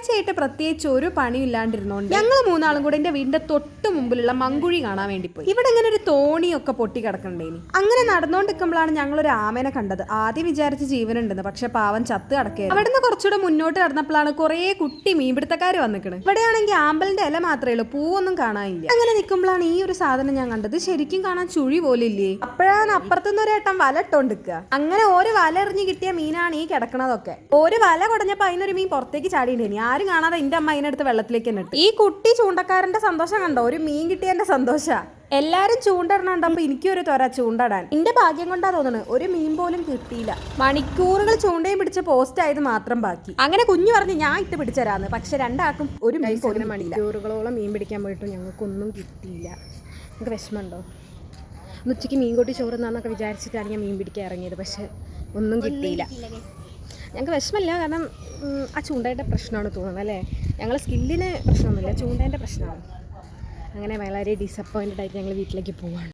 ഒരാഴ്ചയായിട്ട് പ്രത്യേകിച്ച് ഒരു പണിയും ഇല്ലാണ്ടിരുന്നോണ്ട് ഞങ്ങൾ മൂന്നാളും കൂടെ എന്റെ വീടിന്റെ തൊട്ട് മുമ്പിലുള്ള മങ്കുഴി കാണാൻ വേണ്ടി പോയി. ഇവിടെ ഇങ്ങനെ ഒരു തോണിയൊക്കെ പൊട്ടി കിടക്കണ്ടേനി. അങ്ങനെ നടന്നുകൊണ്ടിരിക്കുമ്പോഴാണ് ഞങ്ങൾ ഒരു ആമേനെ കണ്ടത്. ആദ്യം വിചാരിച്ച് ജീവനുണ്ടെന്ന്, പക്ഷെ പാവൻ ചത്ത് കിടക്കുകയായിരുന്നു. അവിടുന്ന് കുറച്ചുകൂടെ മുന്നോട്ട് നടന്നപ്പോഴാണ് കുറെ കുട്ടി മീൻപിടുത്തക്കാർ വന്നിക്കണത്. ഇവിടെയാണെങ്കിൽ ആമ്പലിന്റെ ഇല മാത്രമേ ഉള്ളൂ, പൂവൊന്നും കാണാനില്ല. അങ്ങനെ നിൽക്കുമ്പോഴാണ് ഈ ഒരു സാധനം ഞാൻ കണ്ടത്. ശരിക്കും കാണാൻ ചുഴി പോലെ ഇല്ലേ. അപ്പോഴാണ് അപ്പുറത്തുനിന്ന് ഒരു ഏട്ടൻ വല ഇട്ടോണ്ടിരിക്കുക. അങ്ങനെ ഒരു വല എറിഞ്ഞ് കിട്ടിയ മീനാണ് ഈ കിടക്കണതൊക്കെ. ഒരു വല കുടഞ്ഞപ്പോ അതിനൊരു മീൻ പുറത്തേക്ക് ചാടിയിട്ടേനി. ആരും കാണാതെ എന്റെ അമ്മ അതിനടുത്ത് വെള്ളത്തിലേക്ക് തന്നെ ഇട്ടു. ഈ കുട്ടി ചൂണ്ടക്കാരന്റെ സന്തോഷം കണ്ടോ, ഒരു മീൻ കിട്ടിയതിന്റെ സന്തോഷ. എല്ലാരും ചൂണ്ടണണ്ടപ്പോ എനിക്കൊരു തൊര ചൂണ്ടടാൻ. എന്റെ ഭാഗ്യം കൊണ്ടാ തോന്നുന്നു ഒരു മീൻ പോലും കിട്ടിയില്ല. മണിക്കൂറുകൾ ചൂണ്ടയും പിടിച്ച പോസ്റ്റ് ആയത് മാത്രം ബാക്കി. അങ്ങനെ കുഞ്ഞു പറഞ്ഞ് ഞാൻ ഇട്ട് പിടിച്ചരാന്ന്, പക്ഷെ രണ്ടാൾക്കും ഒരു മീൻ പോലും. മണിക്കൂറുകളോളം മീൻ പിടിക്കാൻ പോയിട്ട് ഞങ്ങൾക്കൊന്നും കിട്ടിയില്ല. നിങ്ങൾക്ക് വിഷമമുണ്ടോ? ഉച്ചയ്ക്ക് മീൻ കൊട്ടി ചോറുന്നാന്നൊക്കെ വിചാരിച്ചിട്ടാണ് ഞാൻ മീൻ പിടിക്കാൻ ഇറങ്ങിയത്, പക്ഷെ ഒന്നും കിട്ടിയില്ല. ഞങ്ങൾക്ക് വിഷമമില്ല, കാരണം ആ ചൂണ്ടയുടെ പ്രശ്നമാണ് തോന്നുന്നത് അല്ലേ. ഞങ്ങൾ സ്കില്ലിന് പ്രശ്നമൊന്നുമില്ല, ചൂണ്ടേൻ്റെ പ്രശ്നമാണ്. അങ്ങനെ വളരെ ഡിസപ്പോയിൻറ്റഡ് ആയിട്ട് ഞങ്ങൾ വീട്ടിലേക്ക് പോവാണ്.